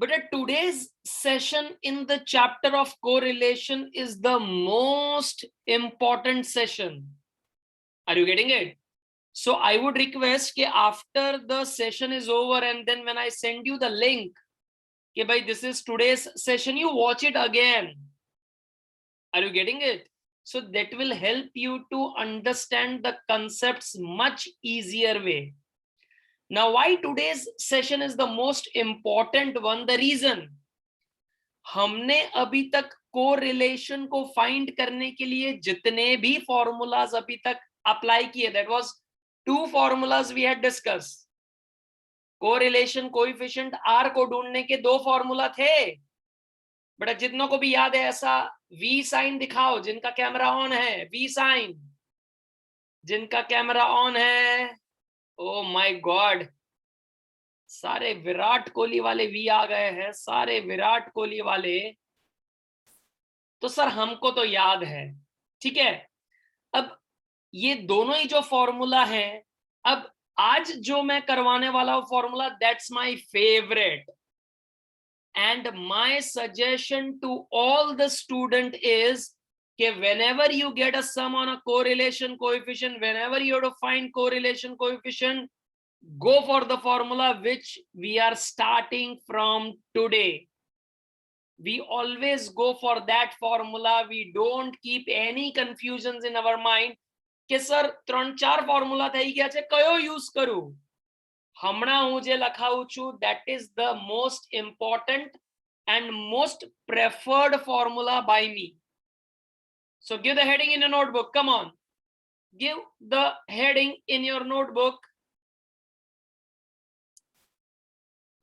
But today's session in the chapter of correlation is the most important session. Are you getting it? So I would request that after the session is over and then when I send you the link, okay, bhai, this is today's session, you watch it again. Are you getting it? So that will help you to understand the concepts much easier way. Now, why today's session is the most important one? The reason, हमने अभी तक correlation को find करने के लिए जितने भी formulas अभी तक अप्लाई किए, that was 2 formulas we had discuss. Correlation coefficient R को ढूंढने के 2 फॉर्मूला थे. बट जितनों को भी याद है ऐसा वी साइन दिखाओ जिनका कैमरा ऑन है. वी साइन जिनका कैमरा ऑन है. ओ माय गॉड, सारे विराट कोहली वाले वी आ गए हैं, सारे विराट कोहली वाले. तो सर हमको तो याद है, ठीक है. अब ये दोनों ही जो फॉर्मूला है, अब आज जो मैं करवाने वाला हूं formula, that's my favourite. And my suggestion to all the student is कि whenever you get a sum on a correlation coefficient, whenever you have to find correlation coefficient, go for the formula which we are starting from today. We always go for that formula. We don't keep any confusions in our mind કે sir 3-4 formula થઈ ગયા છે, કયો use કરું? હમણાં હું જે લખાવું છું that is the most important and most preferred formula by me. So give the heading in your notebook. Come on, give the heading in your notebook.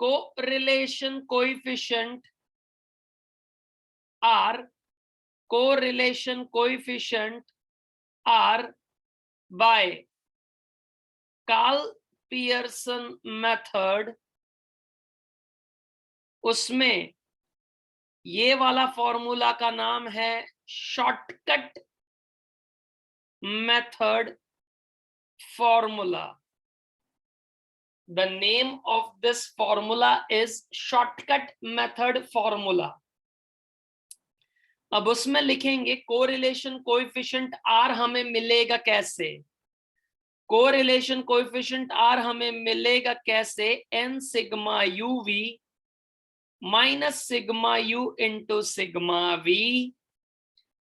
Correlation coefficient R, correlation coefficient R by Karl Pearson method. उसमें ये वाला formula का नाम है shortcut method formula. The name of this formula is shortcut method formula. अब उसमें लिखेंगे correlation coefficient are हमें मिलेगा कैसे? कोरिलेशन कोएफिशिएंट आर हमें मिलेगा कैसे? N sigma you V minus sigma U into sigma V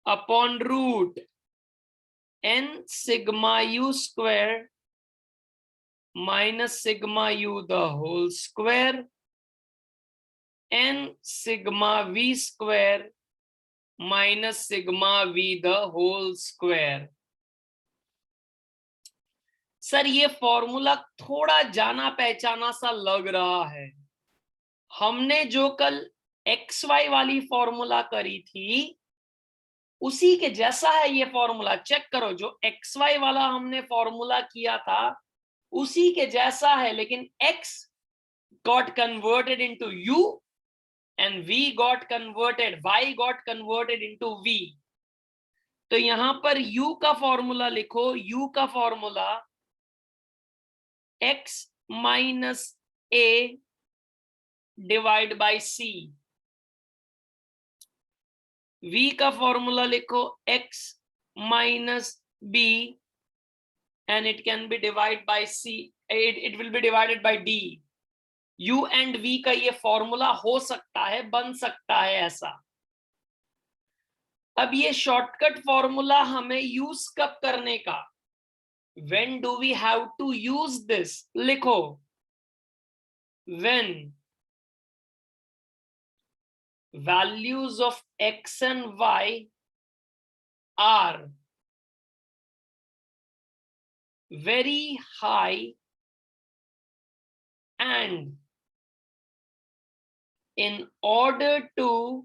upon root N sigma you square minus sigma U the whole square N sigma we square minus sigma V the whole square. Sir ये formula थोड़ा जाना पहचाना सा लग रहा है. हमने जो कल एक्स वाई वाली फॉर्मूला करी थी उसी के जैसा है ये फॉर्मूला. चेक करो, जो एक्स वाई वाला हमने फॉर्मूला किया था उसी के जैसा है, लेकिन x got converted into u and v got converted, y got converted into v. तो यहां पर u का फॉर्मूला लिखो. u का formula x minus a divide by c. v का फॉर्मूला लिखो x minus b and it can be divided by c. It will be divided by d. u and v का ये formula हो सकता है, बन सकता है ऐसा. अब ये शॉर्टकट फॉर्मूला हमें यूज कब करने का? When do we have to use this? लिखो, when values of x and y are very high and in order to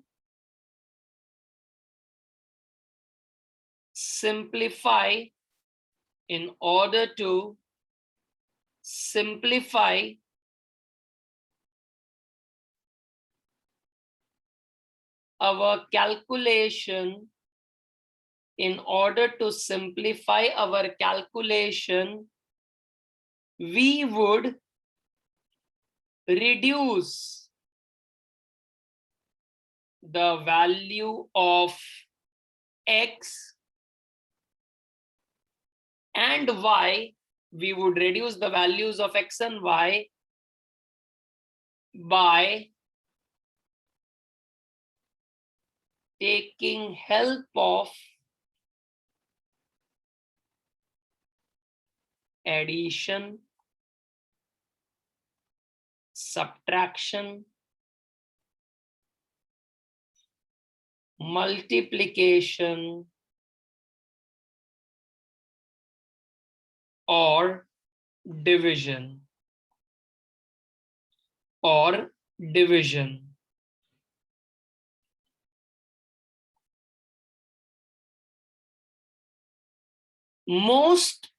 simplify our calculation, we would reduce the value of x and y, we would reduce the values of x and y by taking help of addition, subtraction, multiplication, or division. Most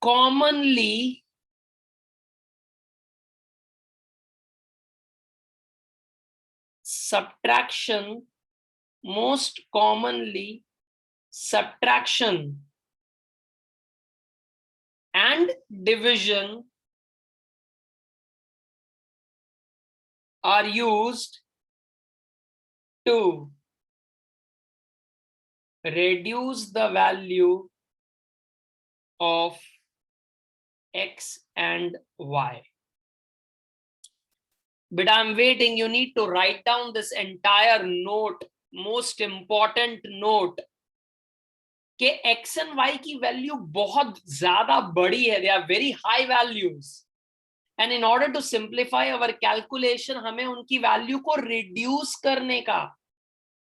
commonly subtraction and division are used to reduce the value of x and y. But I'm waiting, you need to write down this entire note, most important note, कि x and y की value बहुत ज्यादा बड़ी है, they are very high values, and in order to simplify our calculation हमें उनकी value को reduce करने का,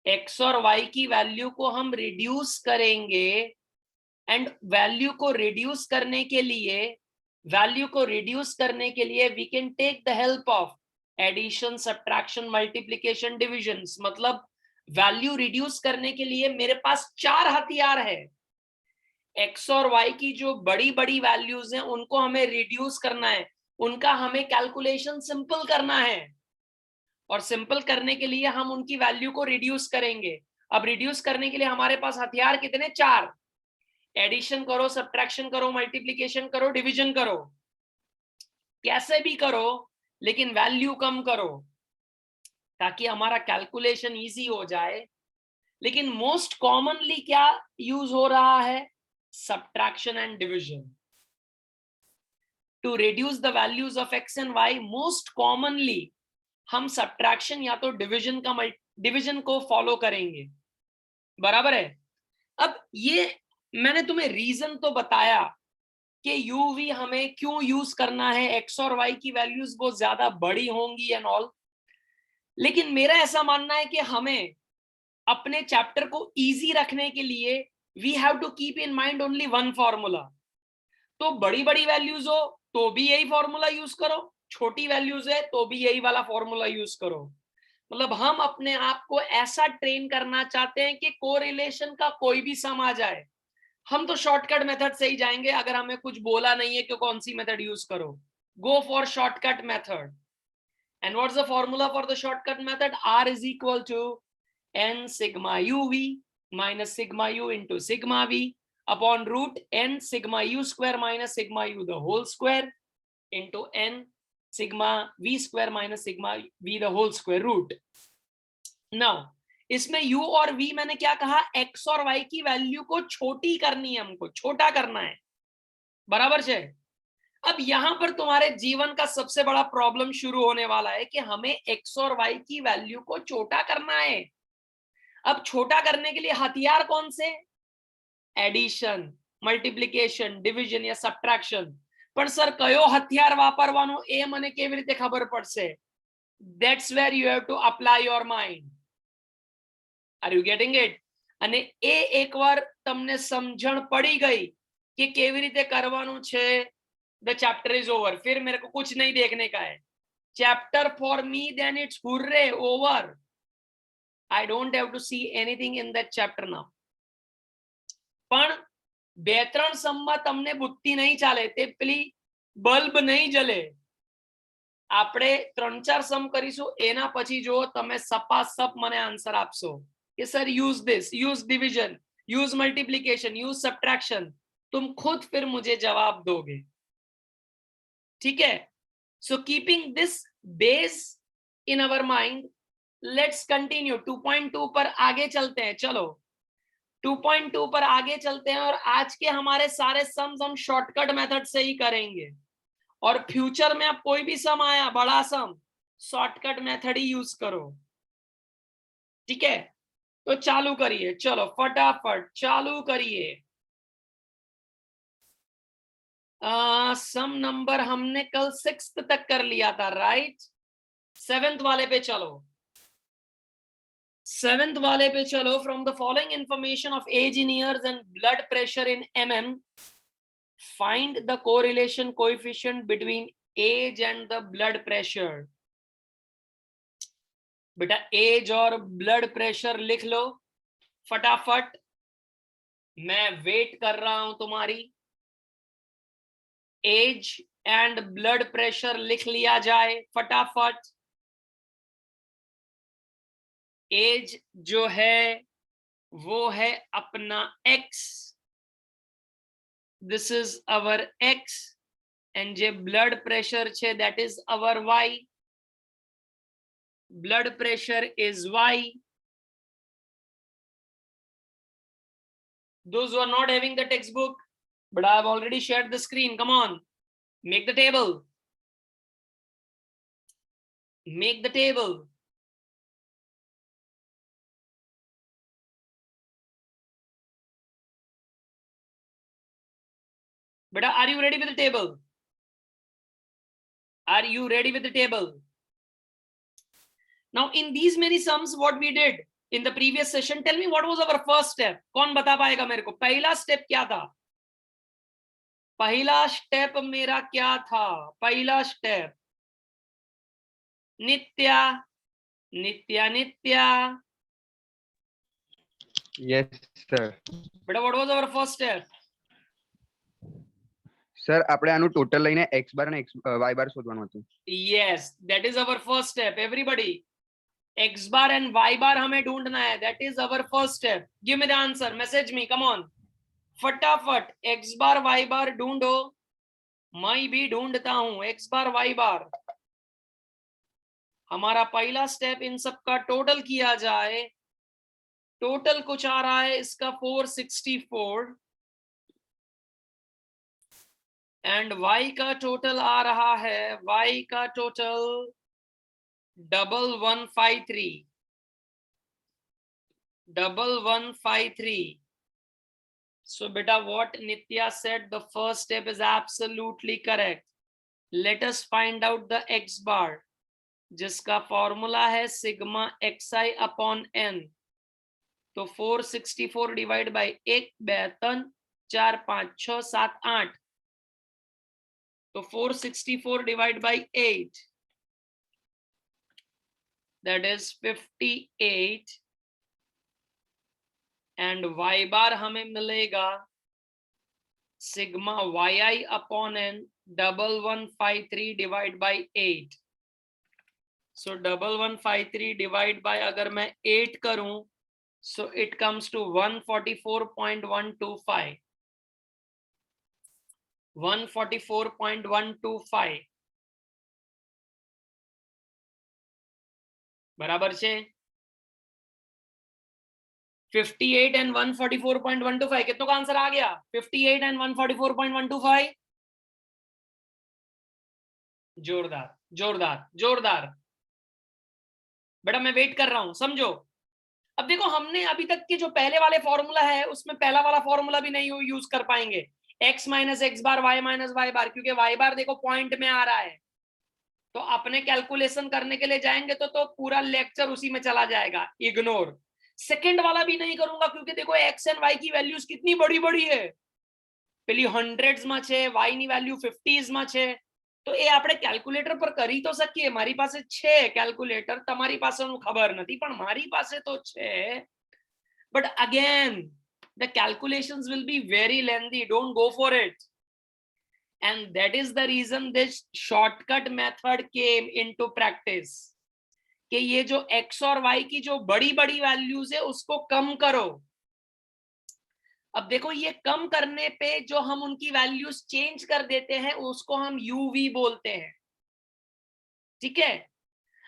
x और y की वैल्यू को हम रिड्यूस करेंगे, एंड वैल्यू को रिड्यूस करने के लिए we can take the help of addition, subtraction, multiplication, divisions. मतलब वैल्यू रिड्यूस करने के लिए मेरे पास 4 हथियार है. एक्स और वाई की जो बड़ी बड़ी वैल्यूज हैं उनको हमें रिड्यूस करना है, उनका हमें कैलकुलेशन सिंपल करना है, और सिंपल करने के लिए हम उनकी वैल्यू को रिड्यूस करेंगे. अब रिड्यूस करने के लिए हमारे पास हथियार कितने? 4. एडिशन करो, सब्ट्रैक्शन करो, मल्टीप्लिकेशन करो, डिवीजन करो, कैसे भी करो लेकिन वैल्यू कम करो ताकि हमारा कैलकुलेशन इजी हो जाए. लेकिन मोस्ट कॉमनली क्या यूज हो रहा है? Subtraction and division. To reduce the values of X and Y, most commonly हम सब्ट्रैक्शन या तो डिवीजन को फॉलो करेंगे. बराबर है. अब ये मैंने तुम्हें रीजन तो बताया कि यूवी हमें क्यों यूज करना है, एक्स और वाई की वैल्यूज बहुत ज्यादा बड़ी होंगी एंड ऑल. लेकिन मेरा ऐसा मानना है कि हमें अपने चैप्टर को इजी रखने के लिए we have to keep in mind only one formula. तो बड़ी बड़ी वैल्यूज हो तो भी यही फॉर्मूला यूज करो, छोटी वैल्यूज है तो भी यही वाला फॉर्मूला यूज करो. मतलब हम अपने आप को ऐसा ट्रेन करना चाहते हैं कि कोरिलेशन का कोई भी सम आ जाए, हम तो शॉर्टकट मेथड से ही जाएंगे. अगर हमें कुछ बोला नहीं है कि कौन सी मेथड यूज करो, go for shortcut method. And what's the formula for the shortcut method? R is equal to n sigma uv minus sigma u into sigma v upon root n sigma u square minus sigma u the whole square into n sigma v square minus sigma v the whole square root. Now इसमें u और v मैंने क्या कहा? x और y की value को छोटी करनी है, हमको छोटा करना है. बराबर से. अब यहां पर तुम्हारे जीवन का सबसे बड़ा प्रॉब्लम शुरू होने वाला है कि हमें x और y की वैल्यू को छोटा करना है. अब छोटा करने के लिए हथियार कौन से? एडिशन, મલ્ટીપ્લિકેશન, ડિવિઝન या સબટ્રેક્શન. પણ સર કયો હથિયાર વાપરવાનો એ મને કેવી રીતે ખબર પડશે? That's where you have to apply your mind. Are you getting it? અને એ એકવાર તમને સમજણ પડી ગઈ કે કેવી રીતે કરવાનું છે, the chapter is over. फिर मेरे को कुछ नहीं देखने का है. Chapter for me then it's hurray over. I don't have to see anything in that chapter now. પણ બે ત્રણ સમમાં તમને બુદ્ધિ નહીં ચાલે, તે પેલી બલ્બ નહીં જલે. આપણે 3-4 સમ કરીશું, એના પછી જો તમે સપાસપ મને આન્સર આપશો કે sir use this, use division, use multiplication, use subtraction, तुम खुद फिर मुझे जवाब दोगे. ठीक है? So keeping this base in our mind, let's continue 2.2 पर आगे चलते हैं। चलो 2.2 पर आगे चलते हैं और आज के हमारे सारे सम्स हम शॉर्टकट मेथड से ही करेंगे और फ्यूचर में अब कोई भी सम आया बड़ा सम शॉर्टकट मेथड ही यूज करो, ठीक है। तो चालू करिए, चलो फटाफट चालू करिए। सम नंबर हमने कल 6th तक कर लिया था, राइट। 7th वाले पे चलो, 7th वाले पे चलो। From the following information of age in years and blood pressure in mm, find the correlation coefficient between age and the blood pressure. बेटा एज और ब्लड प्रेशर लिख लो फटाफट, मैं वेट कर रहा हूं तुम्हारी। एज एंड ब्लड प्रेशर लिख लिया जाए फटाफट। एज जो है वो है अपना x, this is our x, and जे ब्लड प्रेशर छे that is our y, blood pressure is y. Those who are not having the textbook, but I have already shared the screen, come on, make the table, make the table. But are you ready with the table? Are you ready with the table? Now in these many sums what we did in the previous session, tell me what was our first step? कौन बता पाएगा मेरे को? पहला step क्या था? पहला step मेरा क्या था? पहला step Nitya, Nitya, Nitya. Yes, sir. But what was our first step? Sir, આપણે આનું ટોટલ લઈને x બાર અને y બાર શોધવાનું હતું. Yes, that is our first step. Everybody, x bar and y bar हमें ढूंढना है. That is our first step. Give me the answer. Message me. Come on. फटाफट x bar y bar ढूंढो. मैं भी ढूंढता हूं x bar y bar. हमारा पहला स्टेप इन सब का टोटल किया जाए. टोटल कुछ आ रहा है इसका 464 एंड y का टोटल आ रहा है, y का total 1153. So beta, what Nitya said, the first step is absolutely correct. Let us find out the x bar, जिसका फॉर्मूला है सिग्मा xi अपॉन n. तो 464 डिवाइड बाय 1 2 3 4 5 6 7 8. तो 464 divide by 8, that is 58, and y बार हमें मिलेगा sigma yi upon n 1153 divide by 8. So 1153 divide by अगर मैं 8 करूं, so it comes to 144.125. 144.125 बराबर છે 58 एंड 144.125. कितनों का आंसर आ गया? 58 एंड 144.125. जोरदार जोरदार जोरदार. बेटा मैं वेट कर रहा हूं, समझो. अब देखो हमने अभी तक के जो पहले वाले फॉर्मूला है उसमें पहला वाला फॉर्मूला भी नहीं यूज कर पाएंगे, x माइनस एक्स बार y माइनस वाई बार, क्योंकि y बार देखो पॉइंट में आ रहा है. तो अपने कैलकुलेशन करने के लिए जाएंगे तो पूरा लेक्चर उसी में चला जाएगा. इग्नोर. सेकंड वाला भी नहीं करूंगा क्योंकि देखो x एंड y की वैल्यूज कितनी बड़ी बड़ी है. પેલી 100s માં છે, y ની વેલ્યુ 50s માં છે. તો એ આપણે કેલ્ક્યુલેટર પર કરી તો શકીએ. મારી પાસે છે કેલ્ક્યુલેટર, તમારી પાસેનું ખબર નથી, પણ મારી પાસે તો છે. But again, the calculations will be very lengthy. Don't go for it. And that is the reason this shortcut method came into practice. कि ये जो x और y की जो बड़ी बड़ी वैल्यूज है उसको कम करो. अब देखो ये कम करने पे जो हम उनकी वैल्यूज चेंज कर देते हैं उसको हम यूवी बोलते हैं, ठीक है.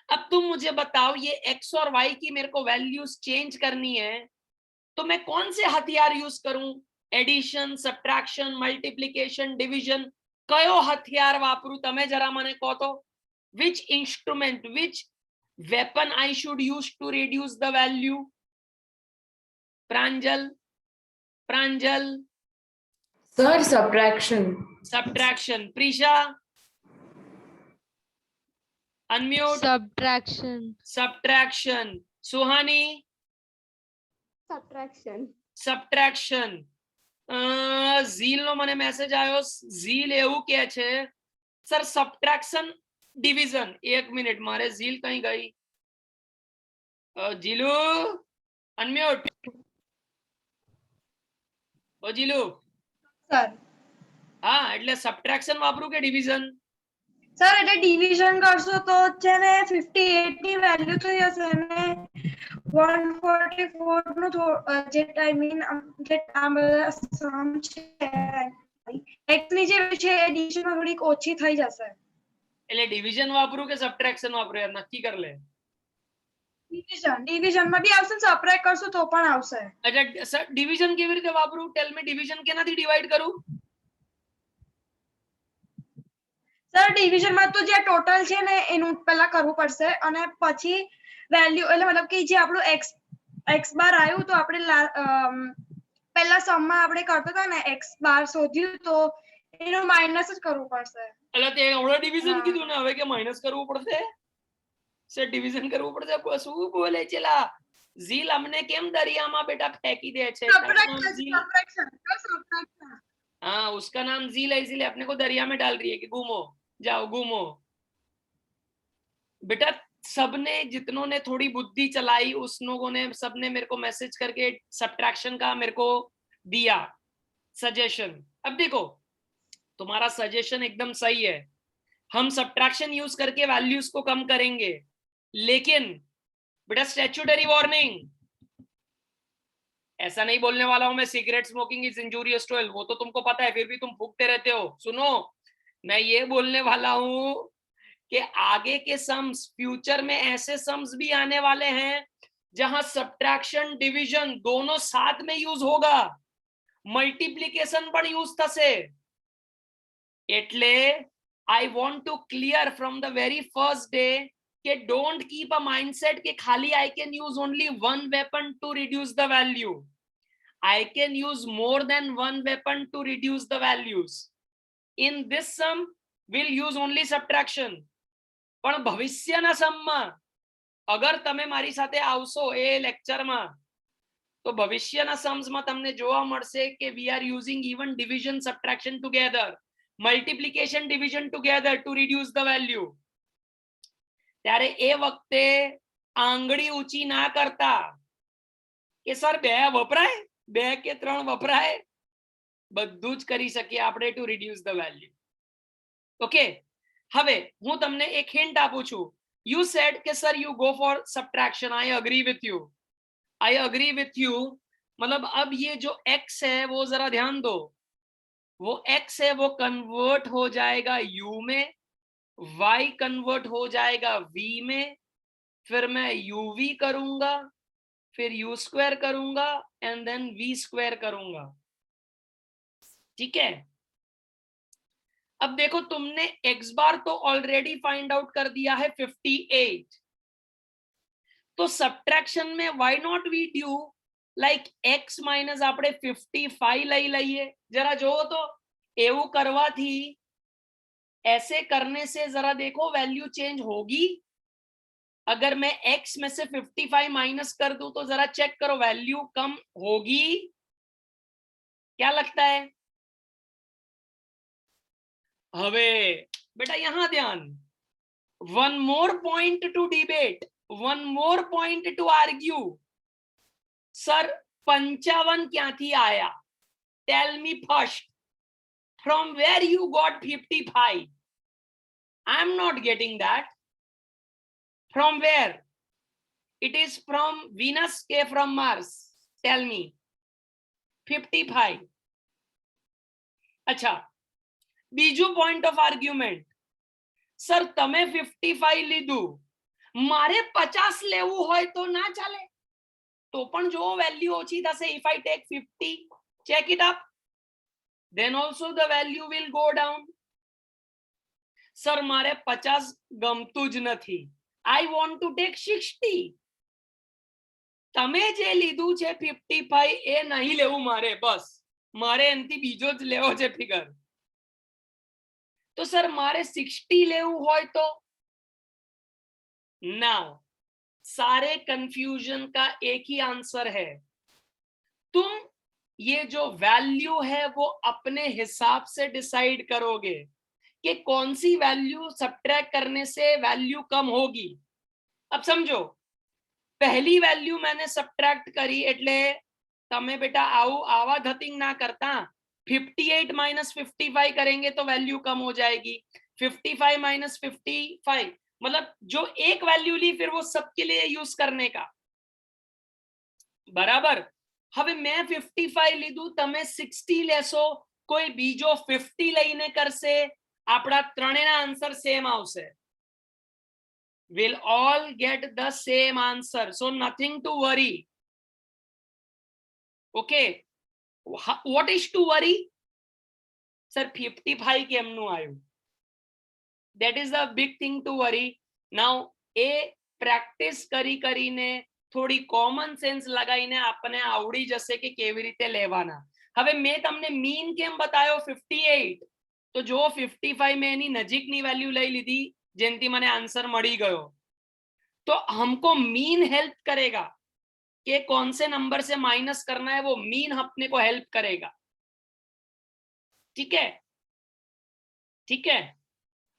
अब तुम मुझे बताओ, ये x और y की मेरे को वैल्यूज चेंज करनी है, तो मैं कौन से हथियार यूज करूं? एडिशन, सब्ट्रैक्शन, मल्टीप्लिकेशन, डिविजन, कयो हथियार वापरू? तमे जरा मने કહો તો. Which instrument, which weapon I should use to reduce the value? Pranjal, Pranjal. Sir, subtraction. Subtraction. Prisha, unmute. Subtraction. Subtraction. Suhani, Subtraction. Subtraction. Zeel નો મને મેસેજ આવ્યો. ઝીલ એવું કહે છે સર સબટ્રેક્શન ડિવિઝન. એક મિનિટ, મારે ઝીલ કઈ ગઈ? જીલુ, અનમ્યુટ. ઓ જીલુ. સર હા, એટલે સબટ્રેક્શન વાપરું કે ડિવિઝન? સર એટલે ડિવિઝન કરશો તો છે ને 58 ની વેલ્યુ થઈ જશે ને 144 નું જે આઈ મીન જે આ બધા સમ છે x ની જે છે એડિશન માં થોડીક ઓછી થઈ જશે. એટલે ડિવિઝન વાપરું કે સબટ્રેક્શન વાપરું? યાર નક્કી કર લે. ડિવિઝન માં બી આવશે, સબટ્રેક્ટ કરશો તો પણ આવશે. એટલે સર ડિવિઝન કેવી રીતે વાપરું? ટેલ મી, ડિવિઝન કેનાથી ડિવાઈડ કરું? સર ડિવિઝન માં તો જે ટોટલ છે ને એનું પહેલા કરવું પડશે અને પછી વેલ્યુ એટલે મતલબ કે જે આપણું x બાર આવ્યું તો આપણે પહેલા સમ માં આપણે કરતો હતા ને x બાર શોધ્યું તો એનું માઈનસ જ કરવું પડશે. એટલે તે ઓળો ડિવિઝન હા. કીધું ને, હવે કે માઈનસ કરવું પડશે? સર ડિવિઝન કરવું પડશે? શું બોલે છેલા? ઝીલ અમને કેમ દરિયામાં બેટા ફેંકી દે છે? हाँ, उसका नाम झील है, इसीलिए अपने को दरिया में डाल रही है कि घूमो, जाओ घूमो. बेटा सबने, जितनों ने थोड़ी बुद्धि चलाई, उस लोगों ने सबने मेरे को मैसेज करके सब्ट्रैक्शन का मेरे को दिया सजेशन. अब देखो, तुम्हारा सजेशन एकदम सही है. हम सब्ट्रैक्शन यूज करके वैल्यूज को कम करेंगे, लेकिन बेटा स्टैट्यूटरी वार्निंग, ऐसा नहीं बोलने वाला हूं मैं cigarette smoking is injurious to health, वो तो तुमको पता है, फिर भी तुम फूकते रहते हो. सुनो, मैं ये बोलने वाला हूं कि आगे के सम्स, फ्यूचर में ऐसे सम्स भी आने वाले हैं जहां सब्ट्रैक्शन डिविजन दोनों साथ में यूज होगा, मल्टीप्लिकेशन पण यूज થશે. એટલે I want to clear from the very first day કે don't keep a mindset કે ખાલી I can use only one weapon to reduce the value. I can use more than one weapon to reduce the values. In this sum, we'll use only subtraction. પણ ભવિષ્યના સમમાં અગર તમે મારી સાથે આવશો એ લેક્ચરમાં, તો ભવિષ્યના सम्सમાં તમને જોવા મળશે કે we are using even division subtraction together, multiplication division together to reduce the value. ત્યારે એ વખતે આંગળી ઊંચી ના કરતા કે સર બે વપરાય, બે કે ત્રણ વપરાય, બધું જ કરી શકીએ આપણે to reduce the value. Okay, હવે હું તમને એક હિન્ટ આપું છું. You said કે sir you go for subtraction. I agree with you. I agree with you. मतलब अब ये जो x है वो जरा ध्यान दो, वो x है वो कन्वर्ट हो जाएगा u में, y कन्वर्ट हो जाएगा v में, फिर मैं uv करूंगा, फिर u स्क्वायर करूंगा एंड देन v स्क्वायर करूंगा. ठीक है? अब देखो, तुमने x बार तो ऑलरेडी फाइंड आउट कर दिया है 58, तो सब्ट्रैक्शन में why not we do like x minus આપણે 55 લઈ લઈએ. जरा जो तो એવું કરવાથી, ऐसे करने से जरा देखो वैल्यू चेंज होगी. अगर मैं x में से 55 माइनस कर दूं तो जरा चेक करो वैल्यू कम होगी? क्या लगता है? હવે બેટા यहाँ ध्यान, one more point to debate, one more point to argue. Sir 55 ક્યાંથી આયા? Tell me first, from where you got 55? I'm not getting that. From where? It is from Venus ke from Mars? Tell me. 55. अच्छा, બીજું point of argument. Sir તમે 55 લીધું, મારે 50 લેવું હોય તો ના ચાલે, તો પણ જો વેલ્યુ ઓછી થશે. if I take 50, check it up, then also the value will go down. Sir મારે 50 ગમતું જ નથી, I want to take 60. તમે જે લીધું છે 55 એ નહીં લેવું મારે, બસ મારે એનથી બીજો જ લેવો છે ફિગર. તો સર મારે 60 લેવું હોય તો नाउ सारे कंफ्यूजन का एक ही आंसर है, तुम ये जो वैल्यू है वो अपने हिसाब से डिसाइड करोगे कि कौन सी वैल्यू सब्ट्रैक्ट करने से वैल्यू कम होगी. अब समझो, पहली वैल्यू मैंने सब्ट्रैक्ट करी એટલે તમે બેટા આવા ધતિંગ ના કરતા. 58 माइनस 55 करेंगे तो वैल्यू कम हो जाएगी. 55 माइनस 55 मतलब जो एक वैल्यू ली फिर वो सबके लिए यूज करने का, बराबर. હવે मैं 55 લીધું, તમે 60 લેશો, કોઈ બીજો 50 લઈને કરશે, આપણા ત્રણેયના આન્સર સેમ આવશે. will all get the same answer, so nothing to worry. Okay, what is to worry? Sir 55 કેમનું આવ્યું? That is the big thing to worry. Now A practice કરીને થોડી કોમન સેન્સ લગાવીને આપણને આવડી જશે કે કેવી રીતે લેવાના. હવે મેં તમને મીન કેમ બતાવ્યો 58, તો જો 55 મેં એની નજીકની વેલ્યુ લઈ લીધી જેનથી મને આન્સર મળી ગયો, તો हमको मीन हेल्प करेगा कि कौन से नंबर से माइनस करना है, वो मीन अपने को हेल्प करेगा. ठीक है, ठीक है.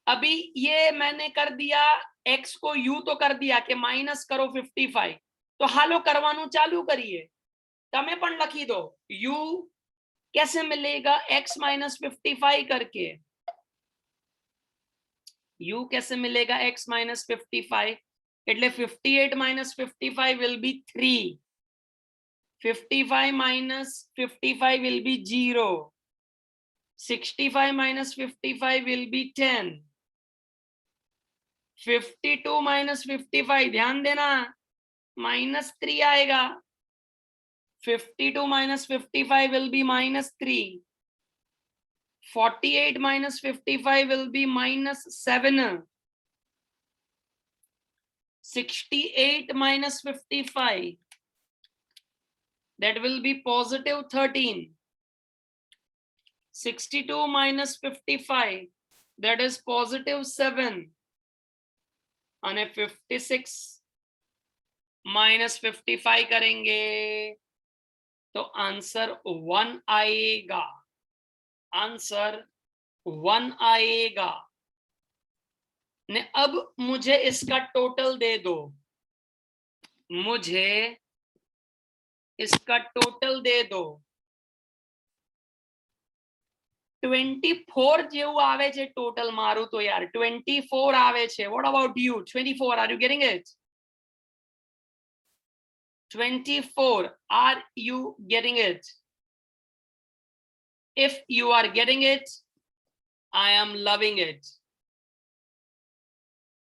अभी ये मैंने कर दिया, x को u तो कर दिया कि माइनस करो 55, तो हालो करवानु चालू करिए. तमे पण लखी दो u कैसे मिलेगा x माइनस 55 करके. u कैसे मिलेगा x माइनस 55, એટલે 58 minus 55 will be 3. 55 minus 55 will be 0. 65 minus 55 will be 10. 52 minus 55 ध्यान देना minus 3 आएगा. 52 minus 55 will be minus 3. 48 minus 55 will be minus 7. 68 minus 55, that will be positive 13. 62 minus 55, that is positive 7. And 56 minus 55 करेंगे तो answer 1 आएगा. Answer 1 आएगा. ने अब मुझे इसका टोटल दे दो, मुझे इसका टोटल दे दो. 24 જેવું આવે છે ટોટલ મારું તો યાર 24 આવે છે. What about you? 24, are you getting it? 24, are you getting it? If you are getting it, I am loving it.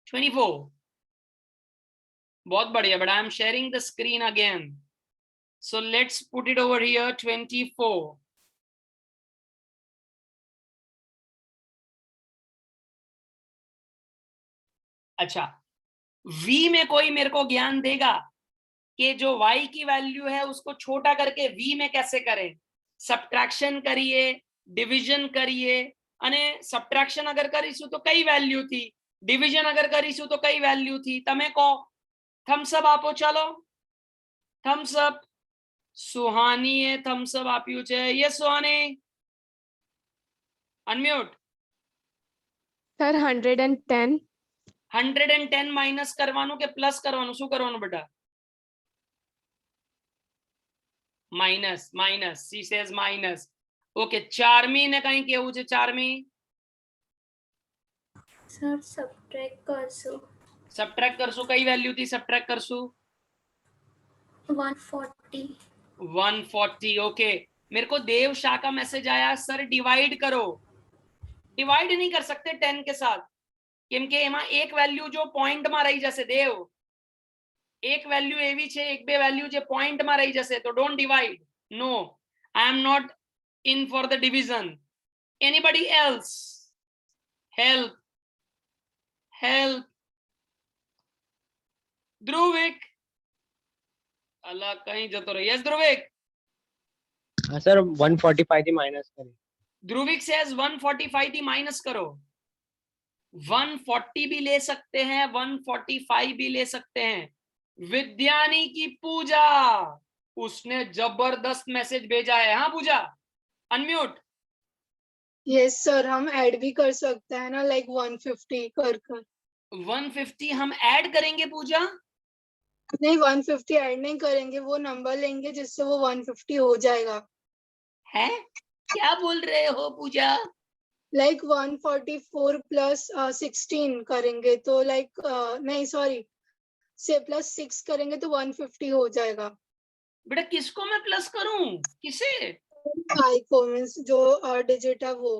24, बहुत बढ़िया. But I am sharing the screen again, so let's put it over here. 24. अच्छा, v में कोई मेरे को ज्ञान देगा कि जो y की वैल्यू है उसको छोटा करके v में कैसे करें? सब्ट्रैक्शन करिए, डिविजन करिए, અને સબટ્રેક્શન અગર કરીશું તો કઈ વેલ્યુ थी, डिविजन अगर करीशू तो कई वैल्यू थी. तमे को थम्स अप आपो. चलो थम्स अप. सुहानी ए थम्स अप आप्यू छे. ये सुहानी अनम्यूट. सर 110. 110 माइनस करवानु के प्लस करवानु? शू करवानु बेटा? Minus. Minus. She says minus. Okay, Charmi ने कहीं केवू छे? चारमी सर सब्ट्रैक्ट करसु. सब्ट्रैक्ट करसु. कई वैल्यू थी सब्ट्रैक्ट करसु? 140. 140. ओके, मेरे को देव शाह का मैसेज आया, सर डिवाइड करो. डिवाइड नहीं कर सकते 10 के साथ. કેમ કે એમાં એક વેલ્યુ જો પોઈન્ટમાં રહી જશે દેવ, એક વેલ્યુ એવી છે, એક બે વેલ્યુ જે પોઈન્ટમાં રહી જશે, તો don't divide. No, I am not in for the division. Anybody else? Help. Help. Dhruvik. Allah kahin jato rahe. Yes, Dhruvik. sir 145 થી માઈનસ કરી. Dhruvik says 145 थी माइनस करो. 140 भी ले सकते हैं, 145 भी ले सकते हैं. विद्यानी की पूजा, उसने जबरदस्त मैसेज भेजा है. हाँ पूजा, अनम्यूट. यस सर, हम ऐड भी कर सकते हैं ना, लाइक 150 कर 150 हम ऐड करेंगे पूजा. नहीं, 150 ऐड नहीं करेंगे, वो नंबर लेंगे जिससे वो 150 हो जाएगा. है क्या बोल रहे हो पूजा? लाइक 144 प्लस 16 करेंगे तो लाइक नहीं सॉरी से प्लस 6 करेंगे तो 150 हो जाएगा. बेटा किसको मैं प्लस करूं, किसे? आई को मीन्स जो डिजिट है वो.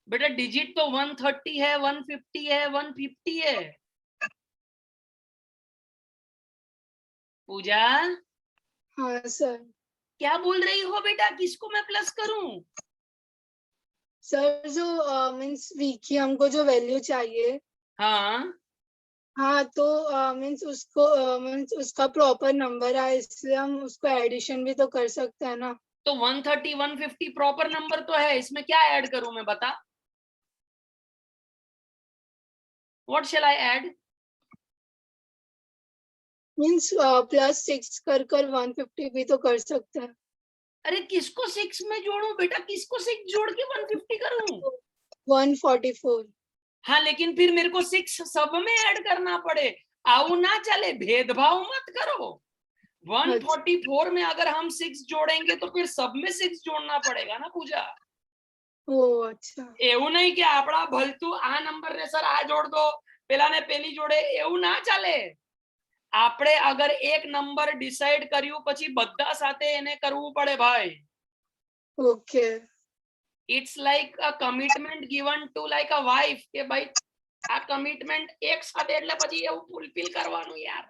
बेटा डिजिट तो 130 है, 150 है, 150 है. पूजा हाँ सर. क्या बोल रही हो बेटा, किसको मैं प्लस करूं? सर जो मीन्स वीक की हमको जो वैल्यू चाहिए, हाँ हाँ तो मीन्स उसको मीन्स उसका प्रॉपर नंबर है, इसलिए हम उसको एडिशन भी तो कर सकते हैं ना. तो 130 150 प्रॉपर नंबर तो है, इसमें क्या ऐड करूं मैं, बता. What shell I add? Means plus 6 कर 150 भी तो कर सकते हैं. अरे किसको 6 में जोड़ूं बेटा, किसको 6 जोड़ के 150 करूं? 144. हाँ लेकिन फिर मेरे को 6 सब में ऐड करना पड़े, आओ ना चले, भेदभाव मत करो. 144 में अगर हम 6 जोड़ेंगे तो फिर सब में 6 जोड़ना पड़ेगा ना पूजा. ओ अच्छा. એવું નહીં કે આપડા ભલતું આ નંબર ને સર આ જોડ દો, પેલા ને પેલી જોડે, એવું ના ચાલે. આપણે અગર એક નંબર ડિસાઈડ કર્યું પછી બધા સાથે એને કરવું પડે ભાઈ. Okay. It's like a commitment given to like a wife કે ભાઈ આ કમિટમેન્ટ એક સાથે એટલે પછી એવું ફૂલફિલ કરવાનું યાર.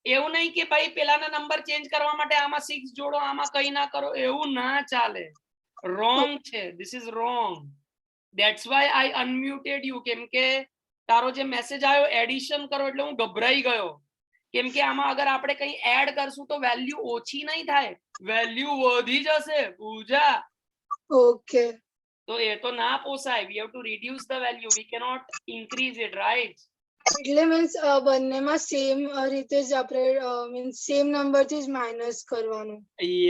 એવું નહીં કે ભાઈ પેલાના નંબર ચેન્જ કરવા માટે આમાં 6 જોડો, આમાં કઈ ના કરો, એવું ના ચાલે. wrong છે, this is wrong. That's why I unmuted you, કેમ કે તારો જે મેસેજ આવ્યો એડિશન કરો એટલે હું ગભરાઈ ગયો. કેમ કે આમાં અગર આપણે કઈ એડ કરશું તો વેલ્યુ ઓછી નહીં થાય, વેલ્યુ વધી જશે પૂજા. ओके. તો એ તો ના પોસાય. We have to reduce the value, we cannot increase it, right? એટલે મીન્સ બંનેમાં સેમ રીતે જ આપણે મીન્સ સેમ નંબરથી જ માઇનસ કરવાનું.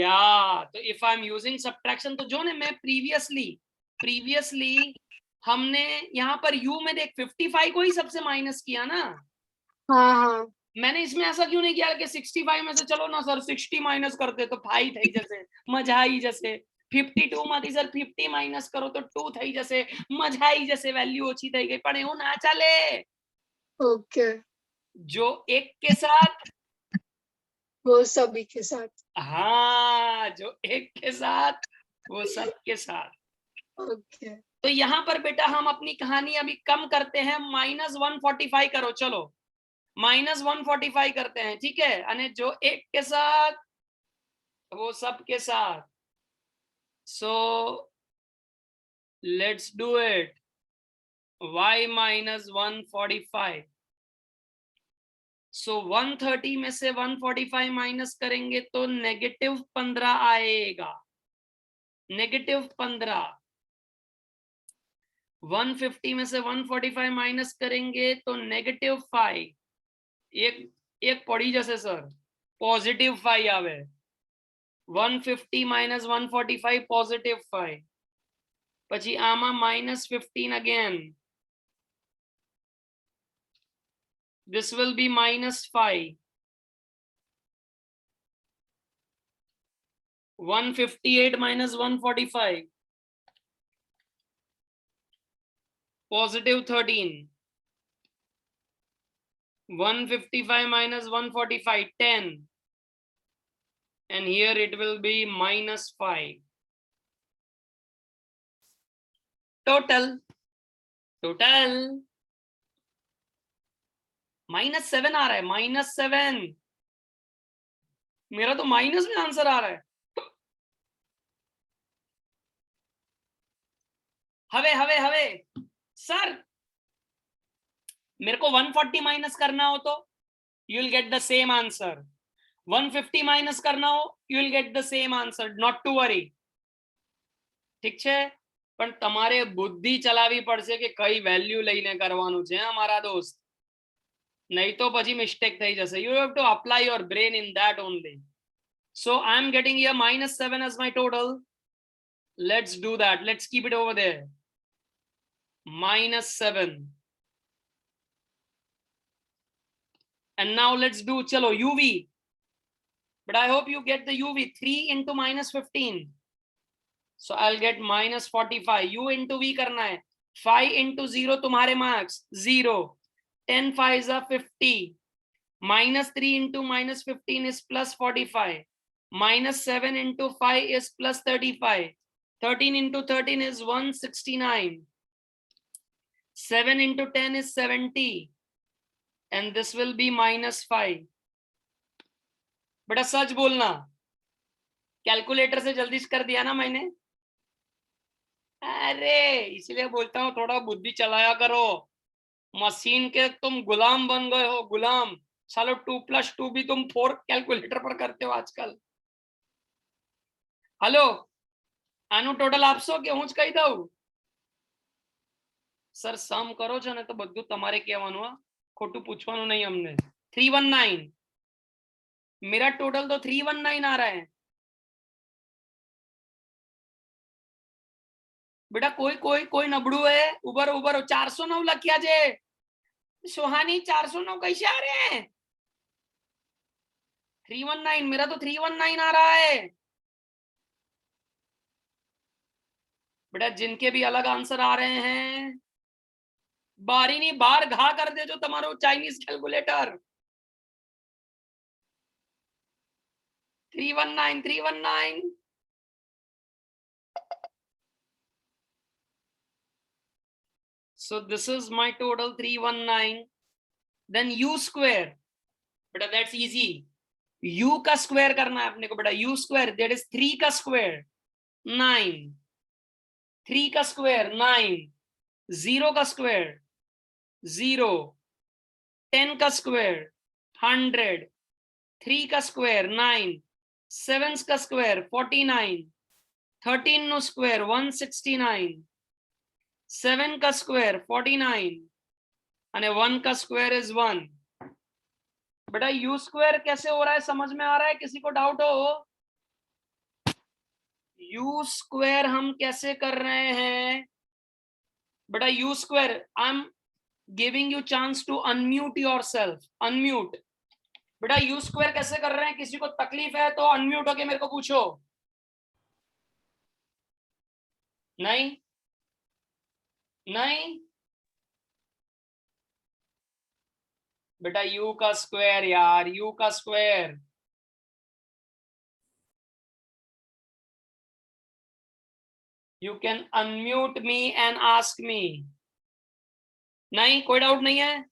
Yeah, तो if I'm using subtraction, तो जो ने मैं previously हमने यहाँ पर u में देख 55 को ही सबसे माइनस किया ना. हाँ हाँ. मैंने इसमें ऐसा क्यों नहीं किया कि 65 में से चलो ना सर 60 माइनस करते तो 5 થઈ જશે, મજા આવી જશે. 52 માંથી સર 50 માइनस करो तो 2 થઈ જશે, મજા આવી જશે, વેલ્યू ઓછી થઈ ગઈ. પણ એવું ના ચાલે. ओके. जो एक के साथ वो सभी के साथ. हाँ, जो एक के साथ वो सब के साथ. ओके. तो यहाँ पर बेटा हम अपनी कहानी अभी कम करते हैं. -145 करो, चलो -145 करते हैं, ठीक है. अने जो एक के साथ वो सब के साथ. So let's do it. y -145. सो 130 में से 145 माइनस करेंगे तो -15 आएगा, -15. 150 में से 145 माइनस करेंगे तो -5. एक पड़ी जैसे सर +5 आवे. 150 माइनस 145 +5. પછી આમાં -15 again. This will be -5. 158 minus 145 +13. 155 minus 145 10, and here it will be -5. Total -7 आ रहा है, -7। मेरा तो माइनस में आंसर आ रहा है। हवे हवे हवे सर, मेरे को 140 माइनस करना हो तो you will get the same answer, 150 minus करना हो you will get the same answer, not to worry. ठीक છે, પણ તમારે બુદ્ધિ ચલાવવી પડશે કે કઈ વેલ્યુ લઈને કરવાનું છે અમારા દોસ્ત, નહીં તો પછી મિસ્ટેક થઈ જશે. You have to apply your brain in that only. So I am getting here -7 as my total. Let's do that. Let's keep it over there. -7. And now let's do chalo UV. But I hope you get the UV. 3 into -15. So I'll get -45. U into V करना है. 5 into 0 तुम्हारे marks 0. 10 5s are 50. -3 into -15 is +45. -7 into 5 is +35. 13 into 13 is 169. 7 into 10 is 70. And this will be -5. बेटा सच बोलना, calculator से जल्दी कर दिया ना मैंने? अरे इसलिए बोलता हूँ थोड़ा बुद्धि चलाया करो, मशीन के तुम गुलाम बन गए हो, गुलाम। सालो 2 + 2 भी तुम 4 कैलकुलेटर पर करते हो आजकल। हेलो, આનું ટોટલ આપશો કે હું જ કહી દઉં? સર સમ કરો છો ને તો બધું તમારે કહેવાનું, હા, ખોટું પૂછવાનું નહીં અમને। 319, मेरा टोटल तो 319 आ रहा है। बेटा कोई कोई कोई नबड़ू है, उबर उबर 409 लखिया जे सुहानी, 409 कैसे आ रहे हैं? 319, मेरा तो 319 आ रहा है। बेटा जिनके भी अलग आंसर आ रहे हैं, बारी नहीं बार घा कर दे जो तुम्हारो Chinese calculator. 319 319। So this is my total 319. Then u square, बेटा that's easy, u का स्क्वायर करना है अपने को बेटा। u square that is 3 का स्क्वायर 9, 3 का स्क्वायर 9, 0 का स्क्वायर 0, 10 का स्क्वायर 100, 3 का स्क्वायर 9, 7 का स्क्वायर 49, 13 નો સ્ક્વેર 169, 7 का स्क्वायर 49 અને 1 का स्क्वायर इज 1। बेटा u स्क्वायर कैसे हो रहा है, समझ में आ रहा है? किसी को डाउट हो? u स्क्वायर हम कैसे कर रहे हैं बेटा? u square, I am giving you chance to unmute yourself, unmute. बेटा u स्क्वायर कैसे कर रहे हैं? किसी को तकलीफ है तो अनम्यूट होके मेरे को पूछो। नहीं नहीं बेटा u का स्क्वायर यार, u का square. You can unmute me and ask me. नहीं, कोई डाउट नहीं है?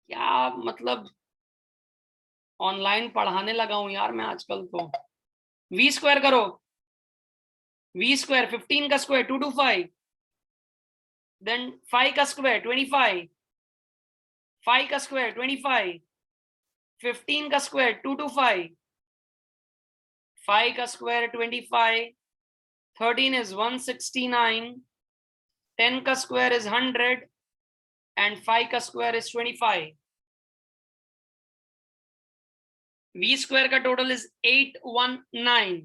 क्या मतलब ऑनलाइन पढ़ाने लगा हूं यार मैं आजकल तो। v स्क्वायर करो, v स्क्वायर 15 का स्क्वायर 225, देन 5 का स्क्वायर 25, 5 का स्क्वायर 25, 15 का स्क्वायर 225, 5 का स्क्वायर 25, 13 is 169, 10 का स्क्वायर is 100 and 5 का स्क्वायर is 25। v स्क्वायर का टोटल is 819।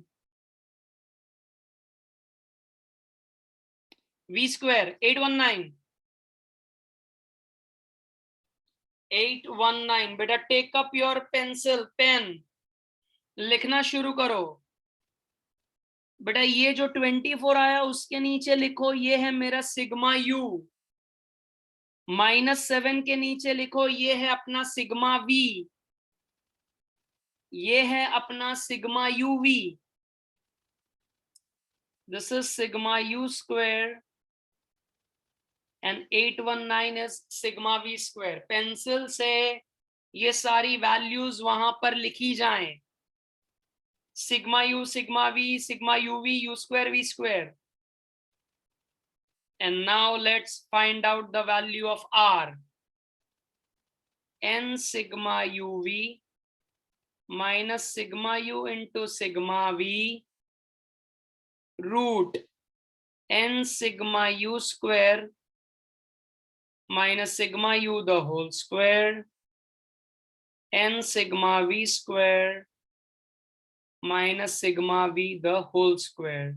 v square 819, 819। बेटा take up your pencil, pen, लिखना शुरू करो। बेटा ये जो 24 आया उसके नीचे लिखो ये है मेरा सिग्मा यू, -7 के नीचे लिखो ये है अपना सिग्मा वी, ये है अपना sigma you V. This is sigma you square and 819 is sigma v square. Pencil से ये सारी वैल्यूज वहां पर लिखी जाएं, sigma u, sigma v, sigma uv, u square, v square. And now let's find out the value of r. N sigma uv minus sigma u into sigma v root n sigma u square minus sigma u the whole square n sigma v square minus sigma v the whole square.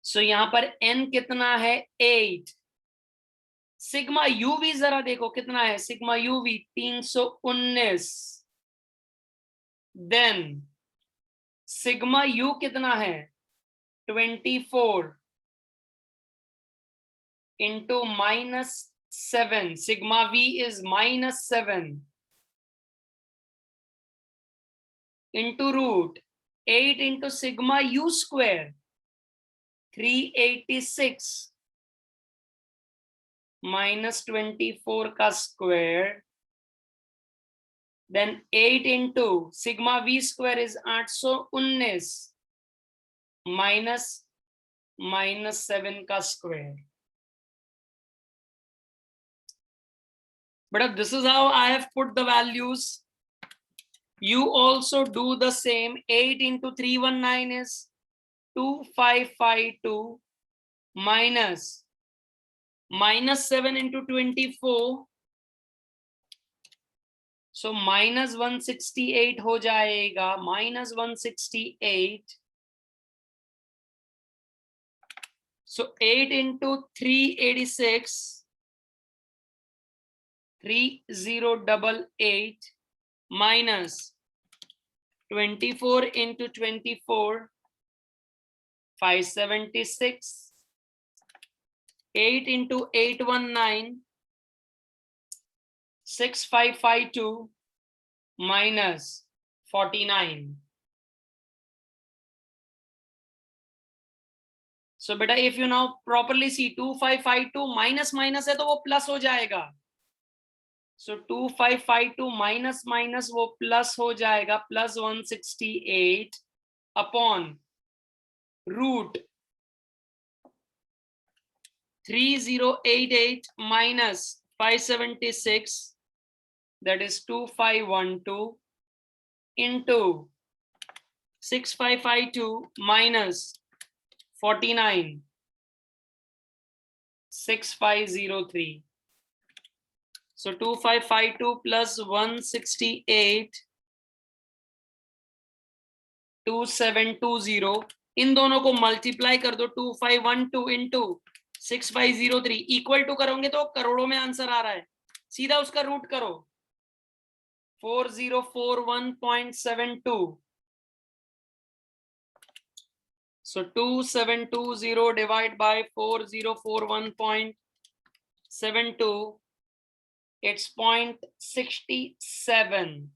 So यहाँ पर n कितना है 8. Sigma uv जरा देखो कितना है, sigma uv 319. Then sigma u कितना है 24 into minus 7. Sigma v is minus 7 into root 8 into sigma u square 386 minus 24 का square, then 8 into sigma v square is 819 minus 7 का square. But this is how I have put the values. You also do the same. 8 into 319 is 2552 minus 7 into 24. So minus 168 हो जाएगा, minus 168. So 8 into 386, 3088 minus 24 into 24, 576. 8 into 819, 6552 minus 49. So beta, if you now properly see 2552 minus है तो वो plus हो जाएगा. So 2552 minus वो plus हो जाएगा, plus 168 upon root 3088 minus 576, that is 2512 into 6552 minus 49, 6503. So 2552 plus 168, 2720. इन दोनों को मल्टीप्लाई कर दो, 2512 इंटू 6503 इक्वल टू करोगे तो करोड़ों में आंसर आ रहा है, सीधा उसका रूट करो. 4041.72. So 2720 divided by 4041.72, it's 0.67.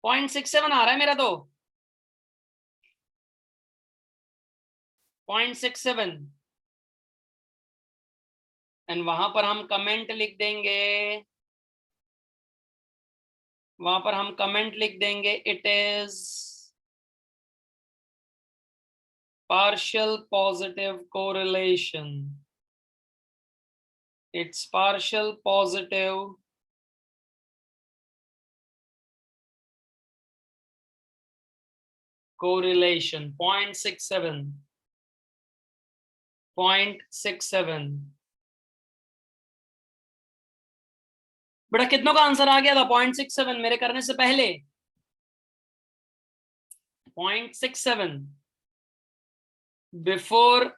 0.67 आ रहा है मेरा तो. 0.67. एंड वहां पर हम कमेंट लिख देंगे, it is partial positive correlation. It's partial positive correlation. 0.67. बेटा कितनों का आंसर आ गया था? 0.67 मेरे करने से पहले. 0.67. Before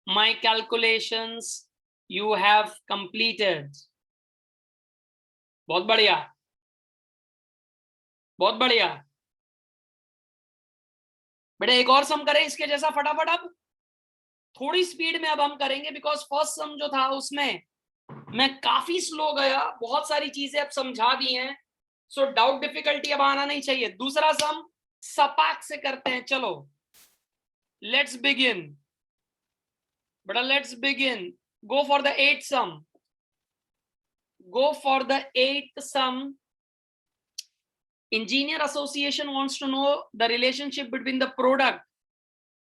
my calculations you have completed. बहुत बढ़िया, बहुत बढ़िया. बेटा एक और सम करें इसके जैसा फटाफट. अब थोड़ी स्पीड में अब हम करेंगे, बिकॉज फर्स्ट सम जो था उसमें मैं काफी स्लो गया, बहुत सारी चीजें अब समझा दी हैं. सो डाउट डिफिकल्टी अब आना नहीं चाहिए. दूसरा सम सपाक से करते हैं. चलो let's begin. But let's begin. Go for the 8th sum. Go for the 8th sum. Engineer Association wants to know the relationship between the product,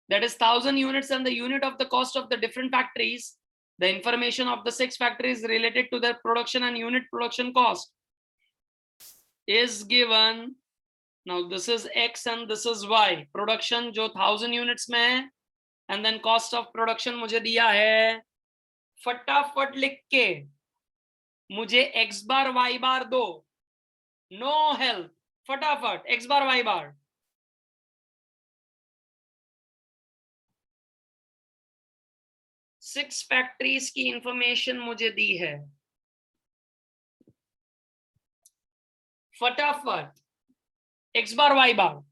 that is 1000 units, and the unit of the cost of the different factories. The information of the 6 factories related to their production and unit production cost is given. Now this is X and this is Y. Production जो 1000 units में है, and then cost of production मुझे दिया है. फटाफट लिख के मुझे X bar Y bar दो. No help. फटाफट X bar Y bar. Six factories की इंफॉर्मेशन मुझे दी है. फटाफट X bar Y bar.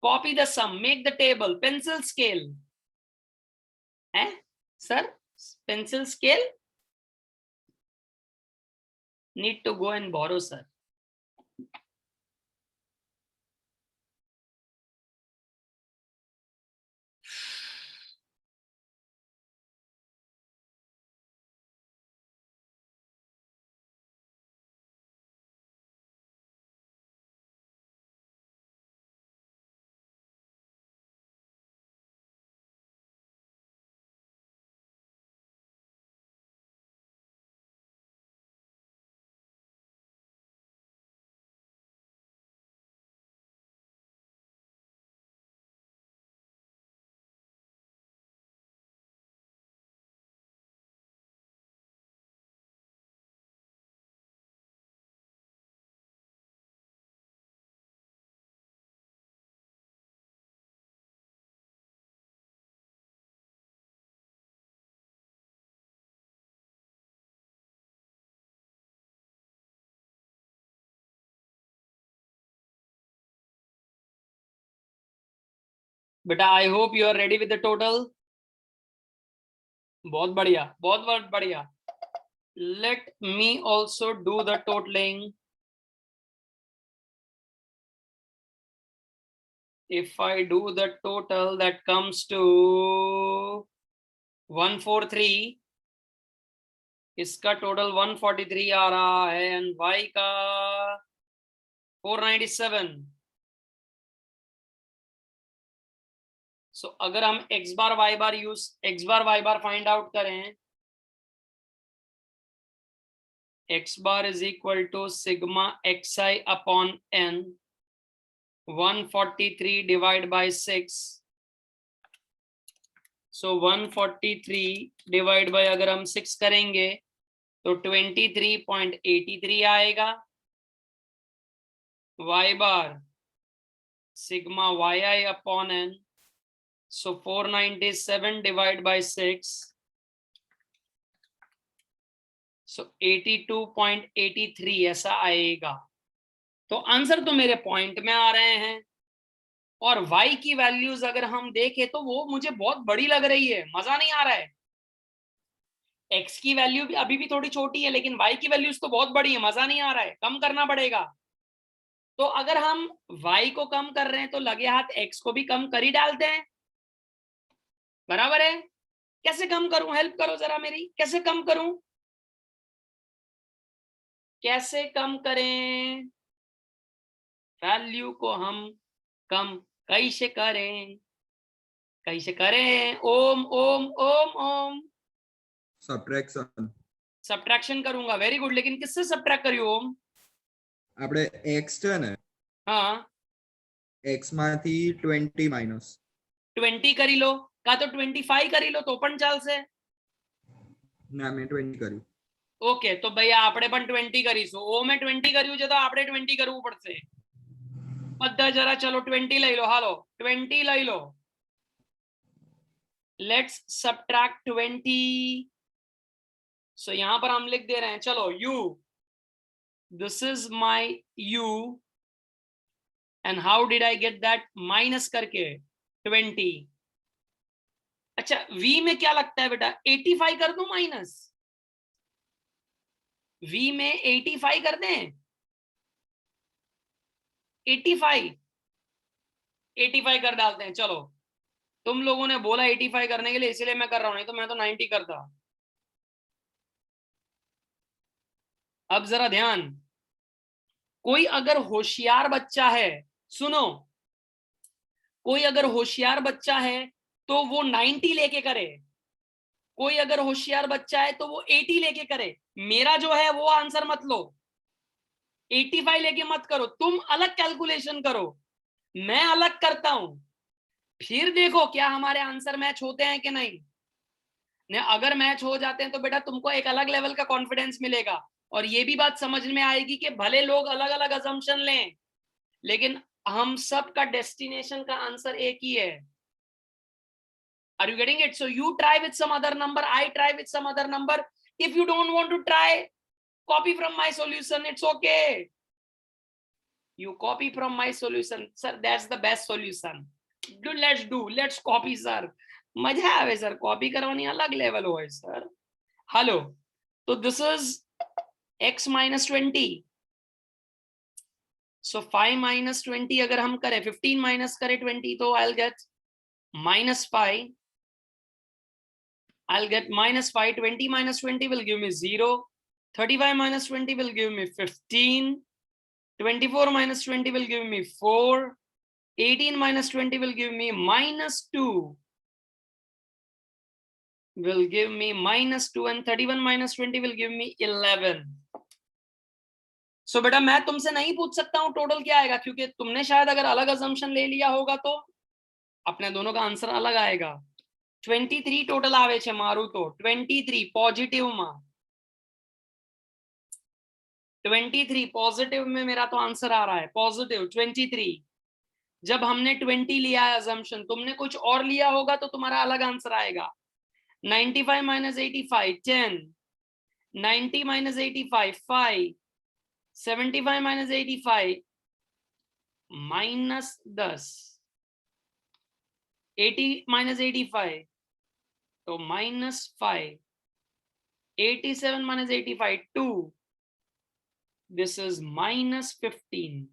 Copy the sum, make the table, pencil scale. Sir, pencil scale? Need to go and borrow, sir. बेटा I hope you are ready with the total. बहुत बढ़िया, बहुत बहुत बढ़िया. Let me also do the totalling. If I do the total, that comes to 143. इसका total 143 आ रहा है and Y का 497. सो अगर हम X bar Y bar find out करें, X bar is equal to sigma XI upon N 143 divide by 6. So 143 divide by अगर हम 6 करेंगे तो 23.83 आएगा. Y bar sigma YI upon N. So 497 divided by 6. So 82.83 ऐसा आएगा. तो आंसर तो मेरे पॉइंट में आ रहे हैं. और y की वैल्यूज अगर हम देखें तो वो मुझे बहुत बड़ी लग रही है, मजा नहीं आ रहा है. x की वैल्यू भी अभी भी थोड़ी छोटी है, लेकिन y की वैल्यूज तो बहुत बड़ी है, मजा नहीं आ रहा है, कम करना पड़ेगा. तो अगर हम y को कम कर रहे हैं तो लगे हाथ x को भी कम कर ही डालते हैं. बराबर है. कैसे कम करूं, हेल्प करो जरा मेरी. कैसे कम करूं, कैसे कम करें वैल्यू को हम कम कैसे करें, कैसे करें. ओम ओम ओम ओम. सब्ट्रैक्शन करूंगा. Very good. लेकिन किससे सब्ट्रैक्ट करियो ओम? આપણે x છે ને, हाँ x માંથી 20 માઈનસ 20 કરી લો, કા તો 25 કરી લો તો પણ ચાલશે. ના મેં 20 કર્યું. ઓકે, તો ભૈયા આપણે પણ 20 કરીશું. ઓમે 20 કર્યું છે તો આપણે 20 કરવું પડશે બધા. જરા ચલો 20 લઈ લો. હાલો 20 લઈ લો. Let's subtract 20. सो यहां पर हम लिख दे रहे हैं, चलो u, this is my u, and how did I get that, minus करके 20. अच्छा v में क्या लगता है बेटा, 85 कर दूं माइनस. v में 85 कर दें. 85 कर डालते हैं. चलो तुम लोगों ने बोला 85 करने के लिए, इसीलिए मैं कर रहा हूं, नहीं तो मैं तो 90 करता। अब जरा ध्यान, कोई अगर होशियार बच्चा है, सुनो, कोई अगर होशियार बच्चा है तो वो 90 लेके करे, कोई अगर होशियार बच्चा है तो वो 80 लेके करे। मेरा जो है वो आंसर मत लो, 85 लेके मत करो, तुम अलग कैलकुलेशन करो, मैं अलग करता हूं, फिर देखो क्या हमारे आंसर मैच होते हैं कि नहीं। ने अगर मैच हो जाते हैं तो बेटा तुमको एक अलग लेवल का कॉन्फिडेंस मिलेगा, और ये भी बात समझ में आएगी कि भले लोग अलग अलग अजम्पशन लें, लेकिन हम सब का डेस्टिनेशन का आंसर एक ही है। Are you getting it? So you try with some other number, I try with some other number. If you don't want to try, copy from my solution, it's okay. You copy from my solution, sir, that's the best solution. Let's copy, sir. मजा आवे sir, copy करवानी अलग level हो है sir. Hello, तो this is x minus 20. So 5 minus 20 अगर हम करें, 15 minus करें 20, तो I'll get minus 5. I'll get minus 5. 20 minus 20 will give me 0. 35 minus 20 will give me 15. 24 minus 20 will give me 4. 18 minus 20 will give me minus 2. Will give me minus 2, and 31 minus 20 will give me 11. So बेटा मैं तुमसे नहीं पूछ सकता हूं total क्या आएगा, क्योंकि तुमने शायद अगर अलग अजम्पशन ले लिया होगा तो अपने दोनों का आंसर अलग आएगा। 23 टोटल आवे छे मारू तो 23 पॉजिटिव में, 23 पॉजिटिव में मेरा तो आंसर आ रहा है, पॉजिटिव 23। जब हमने 20 लिया है अजम्पशन, तुमने कुछ और लिया होगा तो तुम्हारा अलग आंसर आएगा। 95 minus 85 10, 90 minus 85 5, 75 minus 85 minus 10, 80 minus 85 तो minus 5, 87 minus 85 2, this is minus 15.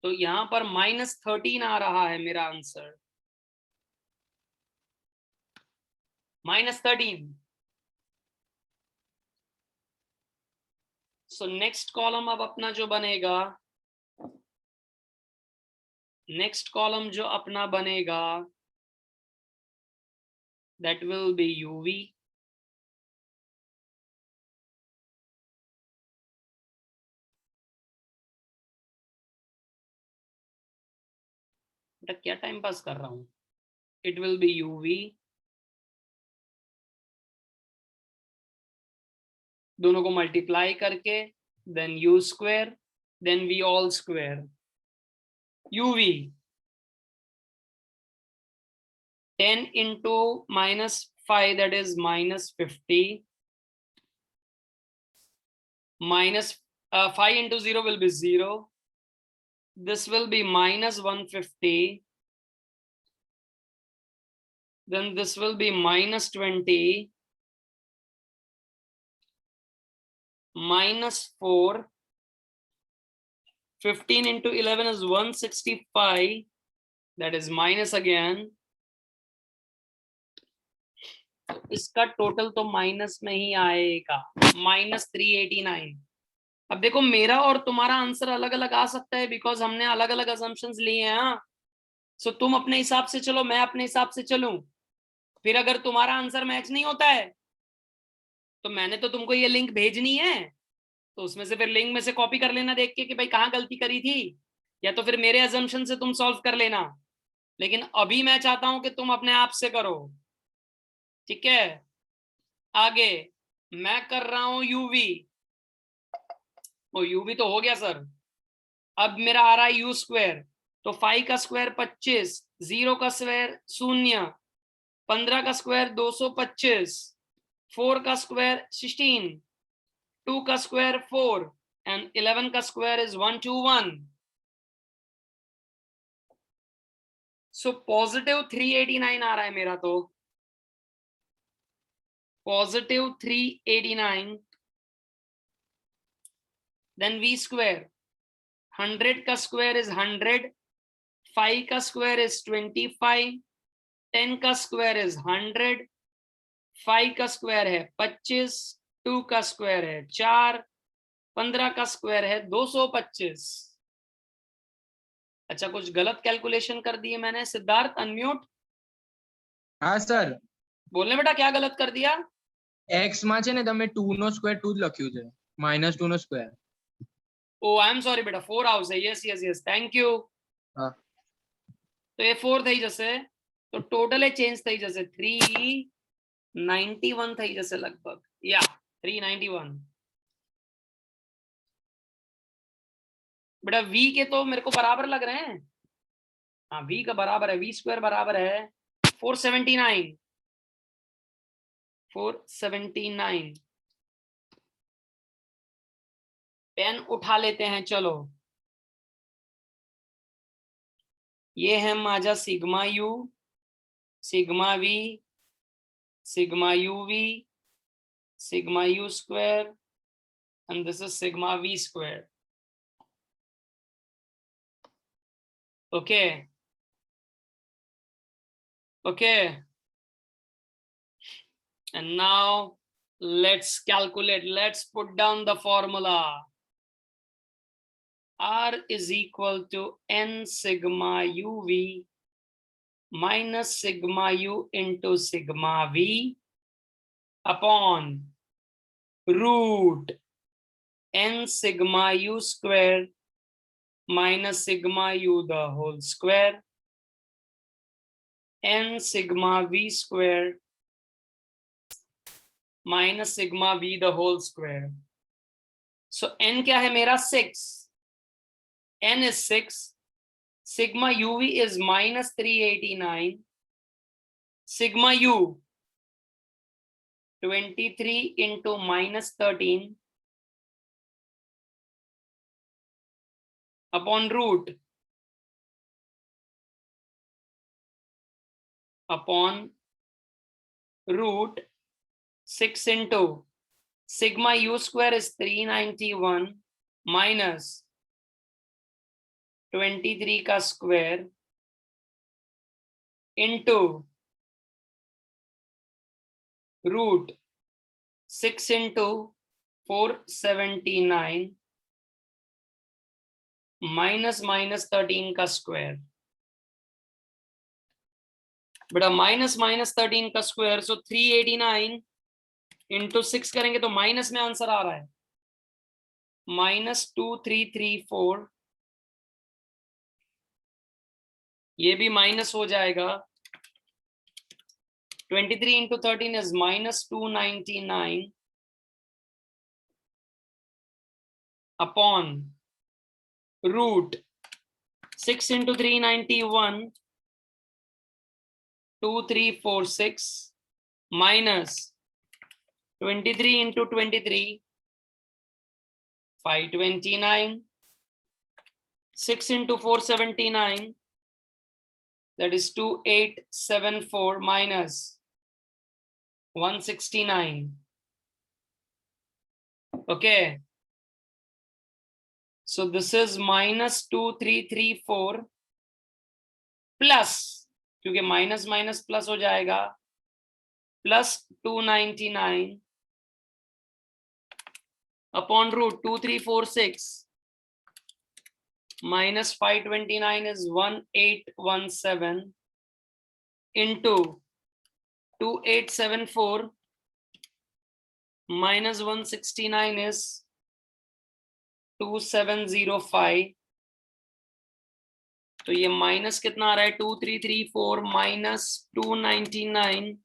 तो यहां पर minus 13 आ रहा है मेरा answer, minus 13. So next column अब अपना जो बनेगा, next column जो अपना बनेगा, that will be UV. बेटा क्या टाइम पास कर रहा हूं, it will be UV. दोनों को मल्टीप्लाई करके then u square then v all square. UV 10 into minus 5, that is minus 50, minus 5 into 0 will be 0, this will be minus 150, then this will be minus 20, minus 4, 15 into 11 is 165, that is minus again. इसका total तो minus में ही आएगा, minus 389. अब देखो मेरा और तुम्हारा answer अलग अलग आ सकता है, बिकॉज हमने अलग अलग असम्पशंस लिए हैं। हाँ, सो तुम अपने हिसाब से चलो, मैं अपने हिसाब से चलूं, फिर अगर तुम्हारा आंसर मैच नहीं होता है तो मैंने तो तुमको ये लिंक भेजनी है, तो उसमें से फिर लिंक में से कॉपी कर लेना देख के कि भाई कहाँ गलती करी थी, या तो फिर मेरे असम्पशन से तुम सॉल्व कर लेना। लेकिन अभी मैं चाहता हूं कि तुम अपने आप से करो, ठीक है। आगे मैं कर रहा हूं यूवी, ओ यूवी तो हो गया सर। अब मेरा आ रहा है यू स्क्वायर, तो 5 का स्क्वायर 25, 0 का स्क्वायर 0, 15 का स्क्वायर 225, 4 का स्क्वायर 16, 2 का स्क्वायर 4 एंड 11 का स्क्वायर इज 121. सो पॉजिटिव 389 आ रहा है मेरा, तो पॉजिटिव 389, देन v स्क्वायर 100 का स्क्वायर इज 100, 5 का स्क्वायर इज 25, 10 का स्क्वायर इज 100, 5 का स्क्वायर है 25, 2 का स्क्वायर है 4, 15 का स्क्वायर है 225। अच्छा, कुछ गलत कैलकुलेशन कर दिए मैंने। सिद्धार्थ अनम्यूट। हाँ सर, बोलने बेटा क्या गलत कर दिया? x માં છે ને તમે 2 નો સ્ક્વેર 2 જ લખ્યું છે, -2 નો square. Oh I am sorry बेटा, 4 આવશે। Yes yes yes, thank you. હા, તો એ 4 થઈ જશે, તો ટોટલ એ ચેન્જ થઈ જશે, 391 થઈ જશે લગભગ। या 391। बेटा v के तो मेरे को बराबर लग रहे हैं। हाँ, v का बराबर है, v स्क्वायर बराबर है 479। 479। पेन उठा लेते हैं, चलो। ये है माजा sigma u, sigma v, sigma you v, sigma you square, and this is sigma we square. Okay. Okay. And now let's calculate. Let's put down the formula. R is equal to n sigma uv minus sigma u into sigma v upon root n sigma u square minus sigma u the whole square n sigma v square minus sigma v the whole square. So n क्या है मेरा? 6. n is 6. Sigma uv is minus 389. Sigma u 23 into minus 13 upon root root 6 into sigma u square is 391 minus 23 का square into root 6 into 479 minus 13 का square। बेटा minus 13 का square, so 389 into 6 करेंगे तो minus में आंसर आ रहा है -2334। ये भी माइनस हो जाएगा। 23 into 13 is -299 upon root 6 into 391 2346 minus 23 into 23 529 6 into 479 that is 2874 minus 169। okay, so this is -2334 plus, क्योंकि माइनस माइनस प्लस हो जाएगा, plus 299 upon root 2346 minus 529 is 1817 into 2874 minus 169 is 2705। तो ये माइनस कितना आ रहा है? 2334 माइनस 299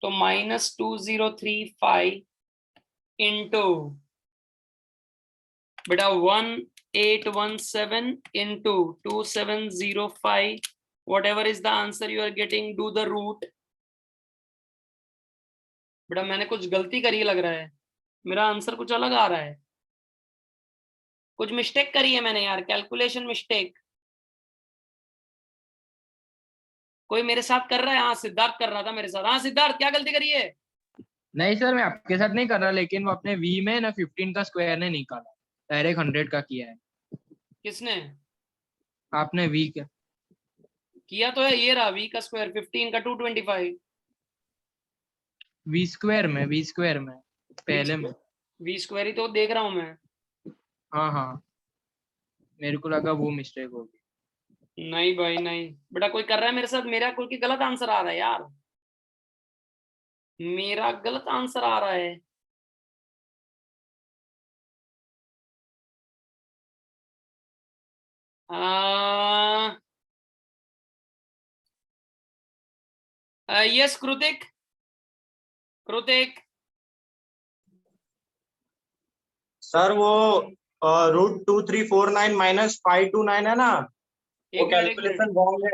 तो माइनस 2035 इंटू बेटा 1817 into 2705, whatever is the answer you are getting, do the root। बेटा मैंने कुछ गलती करी लग रहा है, मेरा आंसर कुछ अलग आ रहा है, कुछ मिस्टेक करी है मैंने यार, कैलकुलेशन मिस्टेक। कोई मेरे साथ कर रहा है? हाँ, सिद्धार्थ कर रहा था मेरे साथ। हाँ सिद्धार्थ, क्या गलती करी है? नहीं सर, मैं आपके साथ नहीं कर रहा, लेकिन वो अपने v में ना 15 का स्क्वायर ने निकाला, डायरेक्ट 100 का किया है। किसने आपने v का किया? तो है ये रहा v का स्क्वायर 15 का 225 v स्क्वायर में पहले में। v स्क्वायर ही तो देख रहा हूं मैं। हाँ हाँ, मेरे को लगा वो मिस्टेक होगी। नहीं भाई नहीं, बेटा कोई कर रहा है मेरे साथ, मेरा कोई की गलत आंसर आ रहा है यार, मेरा गलत आंसर आ रहा है। यस कृतिक, कृतिक सर वो √2349 -529 है ना, वो एक मिनट कैलकुलेशन रॉन्ग है।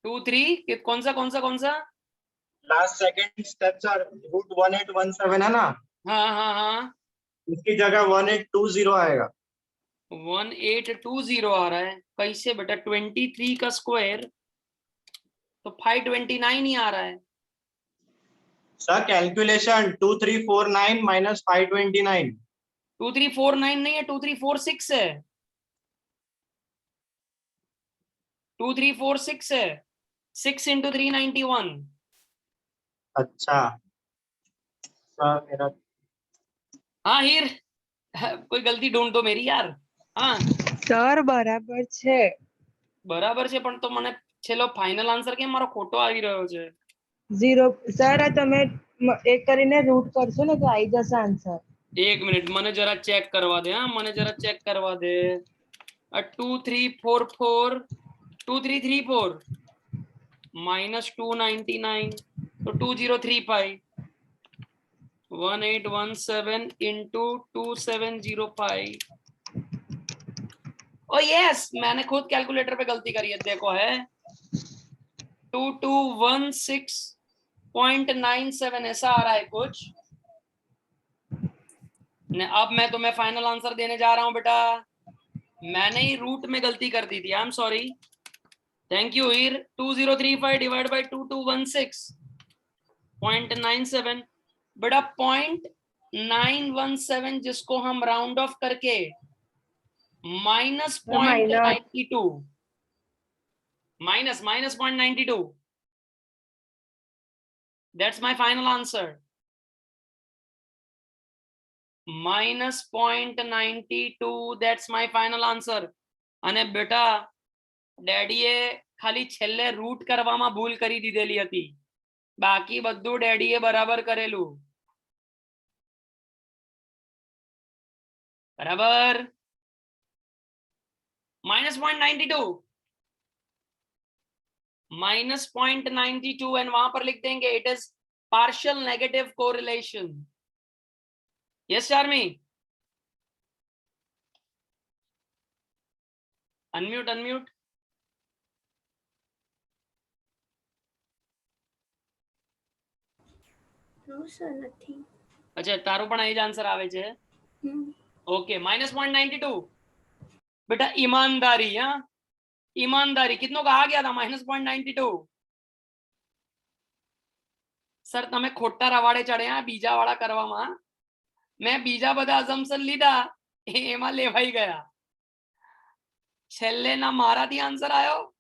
2 3 कौन सा कौन सा कौन सा? लास्ट सेकंड स्टेप सर, √1817 है ना, हाँ हाँ हाँ, उसकी जगह 1820 आएगा। 1820 आ रहा है कैसे बेटा? 23 का स्क्वायर तो 529 ही आ रहा है। Sir calculation 2349 -529। 2349 नहीं है, 2346 है, 2346 है, 6 × 391। अच्छा सर मेरा हाँ हीर कोई गलती ढूंढ दो मेरी यार। हाँ સર બરાબર છે બરાબર છે, પણ તો મને છેલ્લો ફાઇનલ આન્સર કેમ મારો ખોટો આવી રહ્યો છે? 0 સર આ તમે એક કરીને રૂટ કરશો ને તો આવી જશે આન્સર એક મિનિટ મને જરા ચેક કરવા દે, હા મને જરા ચેક કરવા દે। 2344 2334 -299 तो 2035 1817 into 2705। ओ यस, मैंने खुद कैलकुलेटर पे गलती करी है, देखो है 2216.97 ऐसा आ रहा है कुछ। अब मैं तुम्हें फाइनल आंसर देने जा रहा हूं बेटा, मैंने ही रूट में गलती कर दी थी, आई am sorry. Thank you Heer. 2035 divide by 2216.97 बेटा 0.917 जिसको हम राउंड ऑफ करके -0.92 -0.92 that's my final answer, -0.92 that's my final answer। અને બેટા ડેડીએ ખાલી છેલ્લે રૂટ કરવામાં ભૂલ કરી દીધેલી હતી, બાકી બધું ડેડીએ બરાબર કરેલું, બરાબર। -0.92 -0.92 एंड वहां पर लिख देंगे it is partial negative correlation. Yes Charmi, unmute unmute. No sir નથી। अच्छा तारो पण आई ज आंसर आवे छे। ओके -0.92 बेटा ईमानदारी, हाँ ईमानदारी कितनों का आ गया था -0.92। सर तमे खोटा रवाड़े चढ़े हैं बीजा वाला करवामा, मैं बीजा बधा अजम्पशन लीधा एमां लेवाई गया, छेल्ले ना माराथी आंसर आयो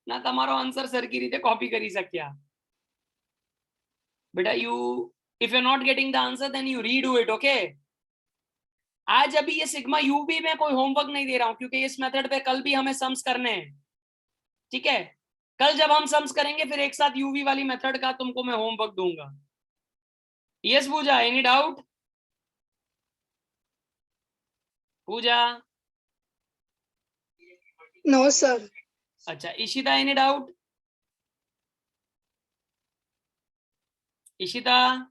ना तमारो आंसर सरकी रीते कॉपी करी सक्या। बेटा you if you not getting the answer then you redo it, okay. आज अभी ये सिग्मा यू भी मैं कोई होमवर्क नहीं दे रहा हूं क्योंकि इस मेथड पे कल भी हमें सम्स करने हैं, ठीक है। कल जब हम सम्स करेंगे फिर एक साथ यूवी वाली मेथड का तुमको मैं होमवर्क दूंगा। Yes Puja, any doubt? Puja? No sir. अच्छा Ishita, any doubt? Ishita?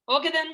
Okay then